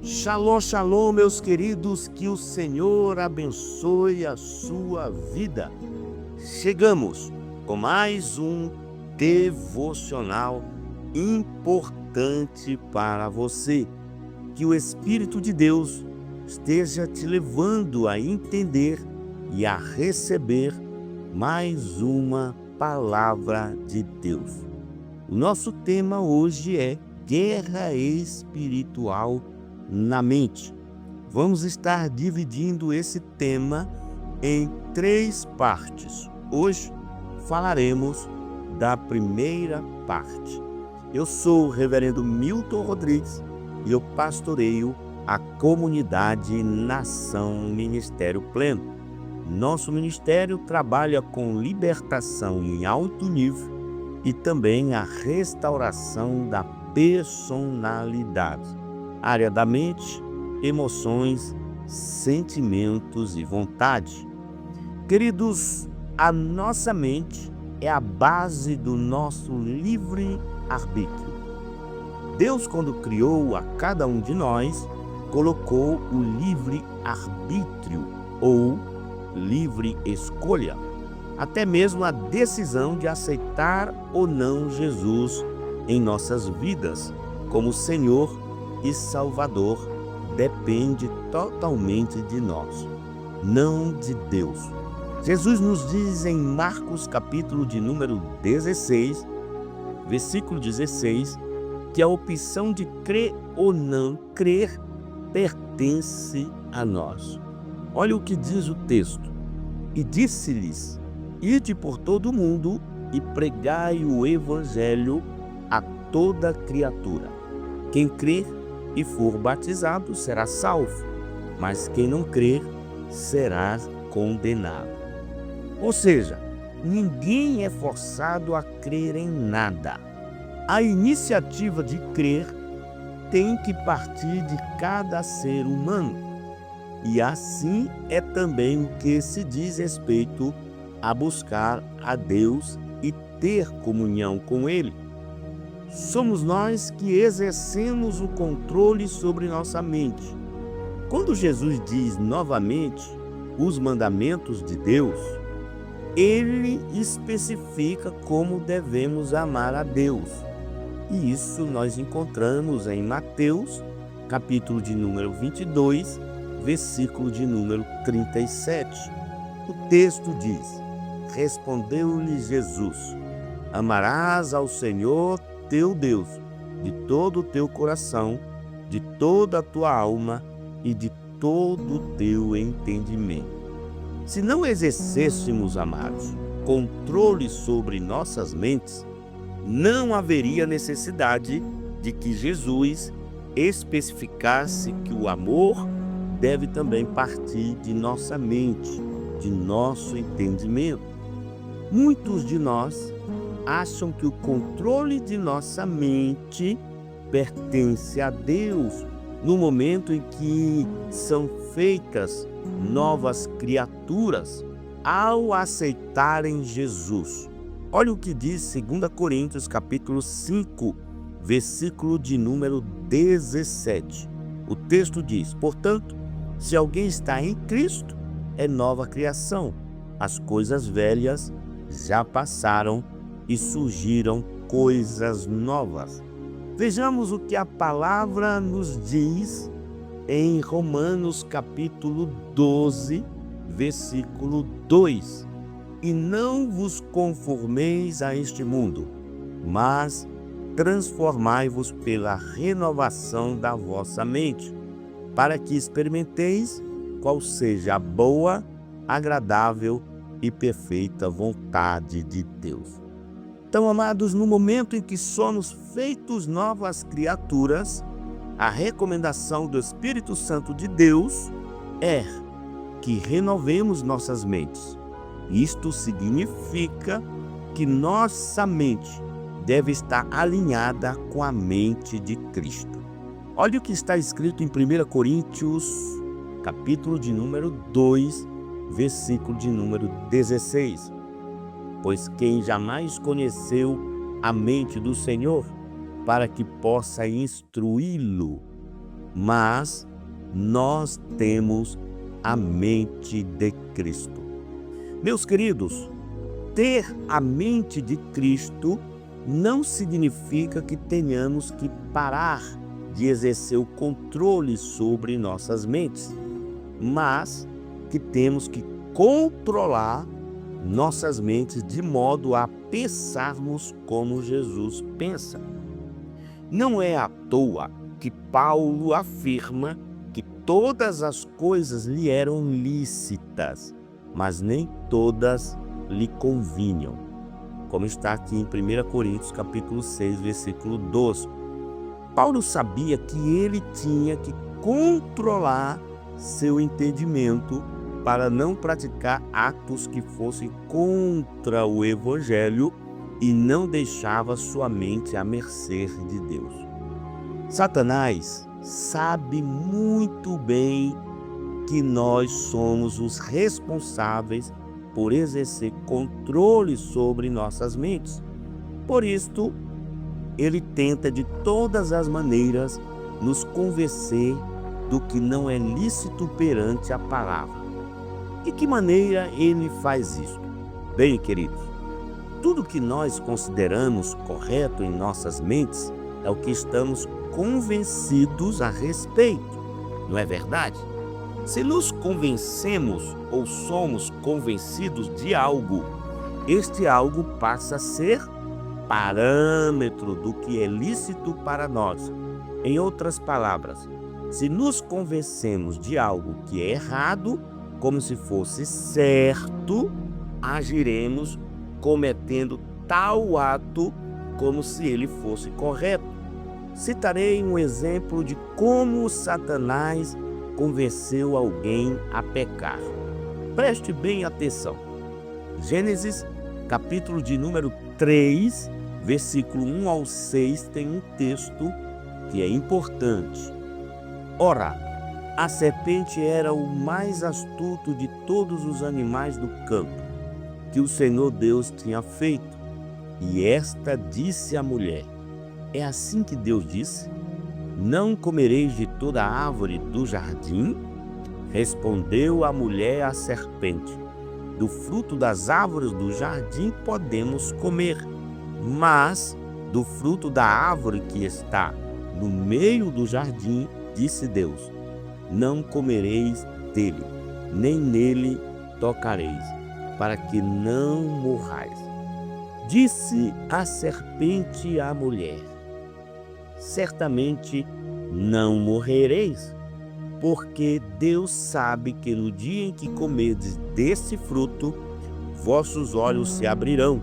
Shalom, shalom, meus queridos, que o Senhor abençoe a sua vida. Chegamos com mais um devocional importante para você. Que o Espírito de Deus esteja te levando a entender e a receber mais uma palavra de Deus. O nosso tema hoje é guerra espiritual na mente. Vamos estar dividindo esse tema em 3 partes. Hoje falaremos da primeira parte. Eu sou o reverendo Milton Rodrigues e eu pastoreio a comunidade Nação Ministério Pleno. Nosso ministério trabalha com libertação em alto nível e também a restauração da personalidade. Área da mente, emoções, sentimentos e vontade. Queridos, a nossa mente é a base do nosso livre-arbítrio. Deus, quando criou a cada um de nós, colocou o livre-arbítrio ou livre escolha, até mesmo a decisão de aceitar ou não Jesus em nossas vidas como Senhor e Salvador depende totalmente de nós, não de Deus. Jesus nos diz em Marcos capítulo de número 16, versículo 16, que a opção de crer ou não crer pertence a nós. Olha o que diz o texto. E disse-lhes: ide por todo o mundo e pregai o evangelho a toda criatura. Quem crer e for batizado será salvo, mas quem não crer será condenado. Ou seja, ninguém é forçado a crer em nada. A iniciativa de crer tem que partir de cada ser humano. E assim é também o que se diz respeito a buscar a Deus e ter comunhão com Ele. Somos nós que exercemos o controle sobre nossa mente. Quando Jesus diz novamente os mandamentos de Deus, Ele especifica como devemos amar a Deus. E isso nós encontramos em Mateus, capítulo de número 22, versículo de número 37. O texto diz: respondeu-lhe Jesus: amarás ao Senhor teu Deus de todo o teu coração, de toda a tua alma e de todo o teu entendimento. Se não exercêssemos, amados, controle sobre nossas mentes, não haveria necessidade de que Jesus especificasse que o amor deve também partir de nossa mente, de nosso entendimento. Muitos de nós acham que o controle de nossa mente pertence a Deus no momento em que são feitas novas criaturas ao aceitarem Jesus. Olha o que diz 2 Coríntios capítulo 5, versículo de número 17. O texto diz: portanto, se alguém está em Cristo, é nova criação. As coisas velhas já passaram e surgiram coisas novas. Vejamos o que a palavra nos diz em Romanos capítulo 12, versículo 2. E não vos conformeis a este mundo, mas transformai-vos pela renovação da vossa mente, para que experimenteis qual seja a boa, agradável e perfeita vontade de Deus. Então, amados, no momento em que somos feitos novas criaturas, a recomendação do Espírito Santo de Deus é que renovemos nossas mentes. Isto significa que nossa mente deve estar alinhada com a mente de Cristo. Olha o que está escrito em 1 Coríntios, capítulo de número 2, versículo de número 16. Pois quem jamais conheceu a mente do Senhor, para que possa instruí-lo? mas nós temos a mente de Cristo. Meus queridos, ter a mente de Cristo não significa que tenhamos que parar de exercer o controle sobre nossas mentes, mas que temos que controlar nossas mentes de modo a pensarmos como Jesus pensa. Não é à toa que Paulo afirma que todas as coisas lhe eram lícitas, mas nem todas lhe convinham, como está aqui em 1 Coríntios capítulo 6, versículo 12. Paulo sabia que ele tinha que controlar seu entendimento para não praticar atos que fossem contra o Evangelho e não deixava sua mente à mercê de Deus. Satanás sabe muito bem que nós somos os responsáveis por exercer controle sobre nossas mentes. Por isto, ele tenta de todas as maneiras nos convencer do que não é lícito perante a palavra. De que maneira ele faz isso? Bem, queridos, tudo que nós consideramos correto em nossas mentes é o que estamos convencidos a respeito, não é verdade? Se nos convencemos ou somos convencidos de algo, este algo passa a ser parâmetro do que é lícito para nós. Em outras palavras, se nos convencemos de algo que é errado, como se fosse certo, agiremos cometendo tal ato como se ele fosse correto. Citarei um exemplo de como Satanás convenceu alguém a pecar. Preste bem atenção. Gênesis, capítulo de número 3, versículo 1 ao 6, tem um texto que é importante. Ora, a serpente era o mais astuto de todos os animais do campo que o Senhor Deus tinha feito. E esta disse à mulher: é assim que Deus disse? Não comereis de toda a árvore do jardim? Respondeu a mulher à serpente: do fruto das árvores do jardim podemos comer, mas do fruto da árvore que está no meio do jardim, disse Deus, não comereis dele, nem nele tocareis, para que não morrais. Disse a serpente à mulher: certamente não morrereis, porque Deus sabe que no dia em que comerdes desse fruto, vossos olhos se abrirão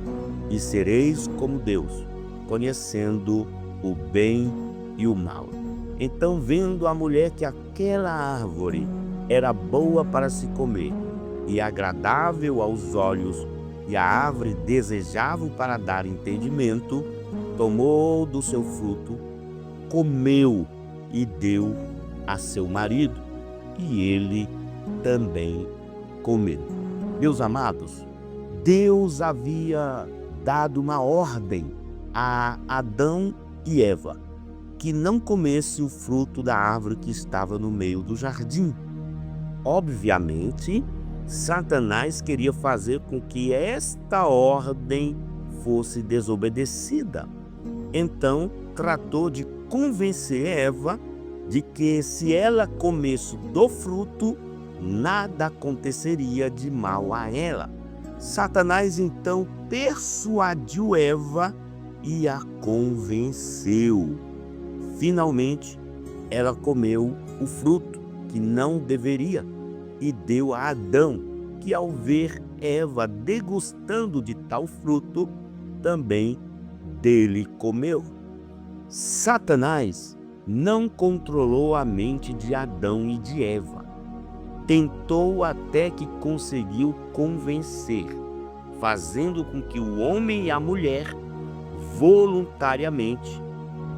e sereis como Deus, conhecendo o bem e o mal. Então, vendo a mulher que aquela árvore era boa para se comer e agradável aos olhos, e a árvore desejável para dar entendimento, tomou do seu fruto, comeu e deu a seu marido, e ele também comeu. Meus amados, Deus havia dado uma ordem a Adão e Eva, que não comesse o fruto da árvore que estava no meio do jardim. Obviamente, Satanás queria fazer com que esta ordem fosse desobedecida. Então, tratou de convencer Eva de que se ela comesse do fruto, nada aconteceria de mal a ela. Satanás então persuadiu Eva e a convenceu. Finalmente, ela comeu o fruto que não deveria e deu a Adão, que ao ver Eva degustando de tal fruto, também dele comeu. Satanás não controlou a mente de Adão e de Eva. Tentou até que conseguiu convencer, fazendo com que o homem e a mulher voluntariamente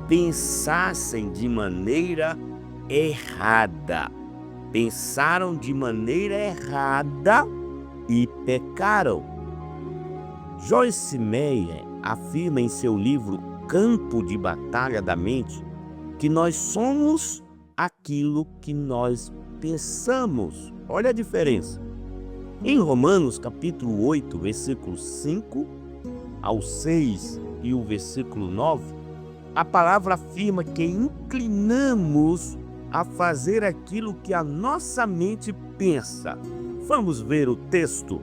pensassem de maneira errada. Pensaram de maneira errada e pecaram. Joyce Meyer afirma em seu livro Campo de Batalha da Mente que nós somos aquilo que nós pensamos. Olha a diferença. Em Romanos capítulo 8, versículos 5 ao 6 e o versículo 9, a palavra afirma que inclinamos a fazer aquilo que a nossa mente pensa. Vamos ver o texto.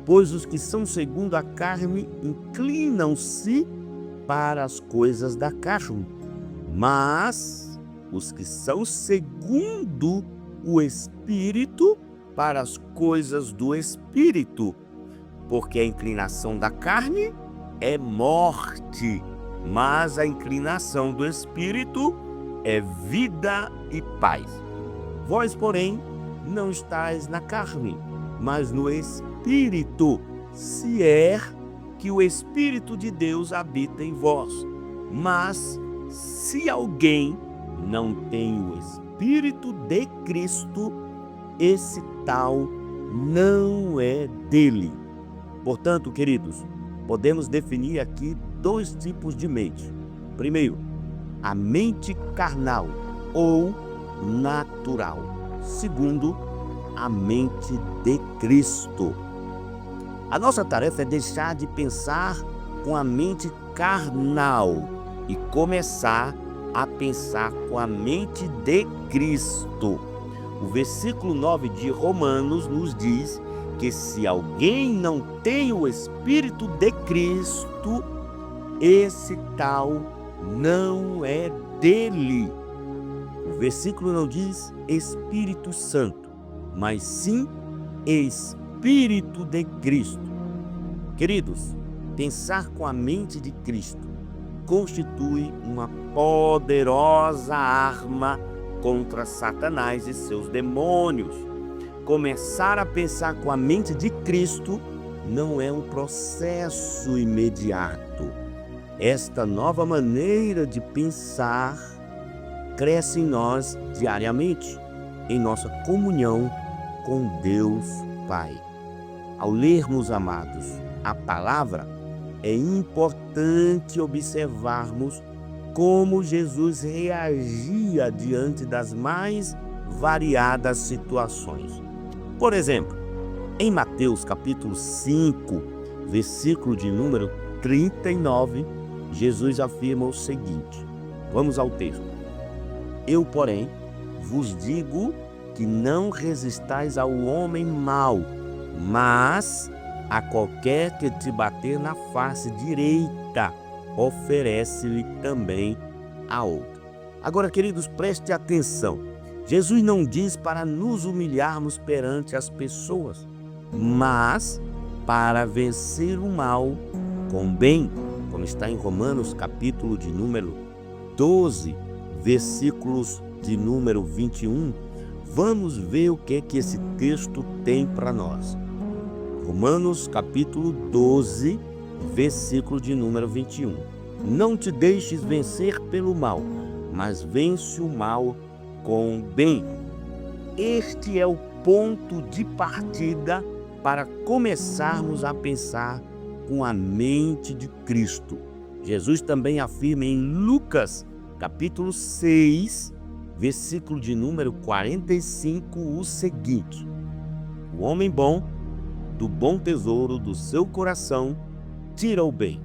Pois os que são segundo a carne inclinam-se para as coisas da carne, mas os que são segundo o Espírito para as coisas do Espírito, porque a inclinação da carne é morte, mas a inclinação do Espírito é vida e paz. Vós, porém, não estáis na carne, mas no Espírito, se é que o Espírito de Deus habita em vós. Mas, se alguém não tem o Espírito de Cristo, esse tal não é dele. Portanto, queridos, podemos definir aqui dois tipos de mente. Primeiro, a mente carnal ou natural. Segundo, a mente de Cristo. A nossa tarefa é deixar de pensar com a mente carnal e começar a pensar com a mente de Cristo. O versículo 9 de Romanos nos diz que se alguém não tem o Espírito de Cristo, esse tal não é dele. O versículo não diz Espírito Santo, mas sim Espírito de Cristo. Queridos, pensar com a mente de Cristo constitui uma poderosa arma contra Satanás e seus demônios. Começar a pensar com a mente de Cristo não é um processo imediato. Esta nova maneira de pensar cresce em nós diariamente, em nossa comunhão com Deus Pai. Ao lermos, amados, a palavra, é importante observarmos como Jesus reagia diante das mais variadas situações. Por exemplo, em Mateus capítulo 5, versículo de número 39, Jesus afirma o seguinte. Vamos ao texto. Eu, porém, vos digo que não resistais ao homem mau, mas a qualquer que te bater na face direita, oferece-lhe também a outra. Agora, queridos, preste atenção. Jesus não diz para nos humilharmos perante as pessoas, mas para vencer o mal com o bem, como está em Romanos capítulo de número 12, versículos de número 21. Vamos ver o que esse texto tem para nós. Romanos capítulo 12, versículo de número 21. Não te deixes vencer pelo mal, mas vence o mal com o bem. Este é o ponto de partida para começarmos a pensar com a mente de Cristo. Jesus também afirma em Lucas capítulo 6, versículo de número 45, o seguinte: o homem bom, do bom tesouro do seu coração, tira o bem,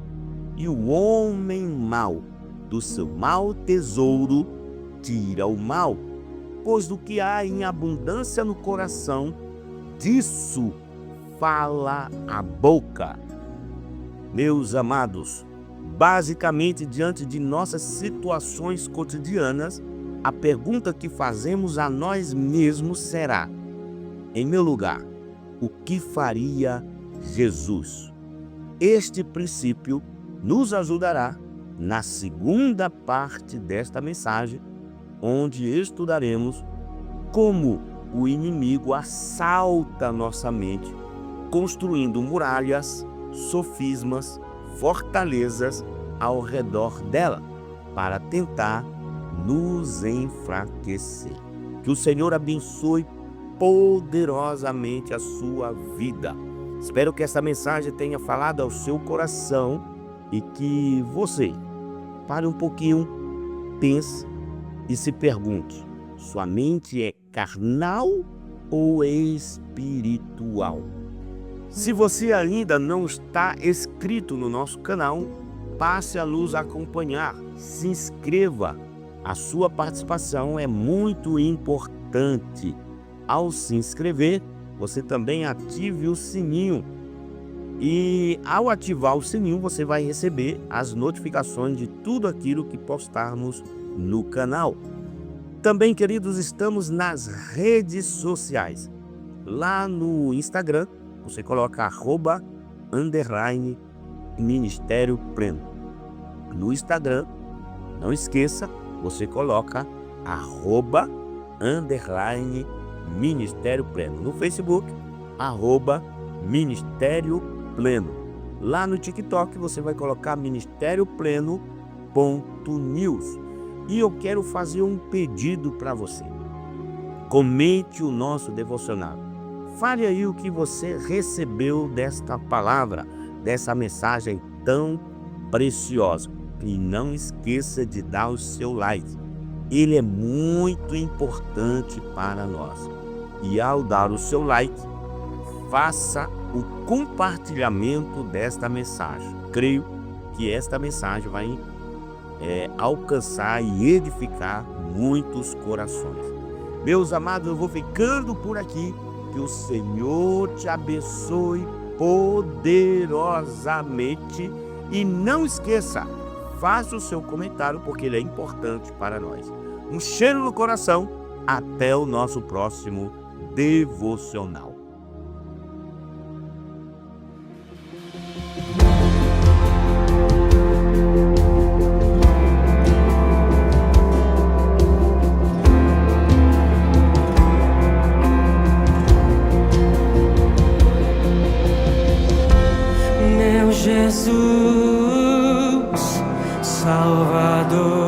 e o homem mau, do seu mau tesouro, tira o mal, pois do que há em abundância no coração, disso fala a boca. Meus amados, basicamente, diante de nossas situações cotidianas, a pergunta que fazemos a nós mesmos será: em meu lugar, o que faria Jesus? Este princípio nos ajudará na segunda parte desta mensagem, onde estudaremos como o inimigo assalta nossa mente, construindo muralhas, sofismas, fortalezas ao redor dela, para tentar nos enfraquecer. Que o Senhor abençoe poderosamente a sua vida. Espero que essa mensagem tenha falado ao seu coração e que você pare um pouquinho, pense e se pergunte: sua mente é carnal ou espiritual? Se você ainda não está inscrito no nosso canal, passe a nos acompanhar, se inscreva. A sua participação é muito importante. Ao se inscrever, você também ative o sininho. E ao ativar o sininho, você vai receber as notificações de tudo aquilo que postarmos no canal. Também, queridos, estamos nas redes sociais. Lá no Instagram, você coloca @Ministério Pleno. No Instagram, não esqueça, você coloca @Ministério Pleno. No Facebook, @Ministério Pleno. Lá no TikTok, você vai colocar ministériopleno.news. E eu quero fazer um pedido para você. Comente o nosso devocionário. Fale aí o que você recebeu desta palavra, dessa mensagem tão preciosa. E não esqueça de dar o seu like. Ele é muito importante para nós. E ao dar o seu like, faça o compartilhamento desta mensagem. Creio que esta mensagem vai alcançar e edificar muitos corações. Meus amados, eu vou ficando por aqui. Que o Senhor te abençoe poderosamente. E não esqueça, faça o seu comentário porque ele é importante para nós. Um cheiro no coração. Até o nosso próximo devocional. Jesus, Salvador.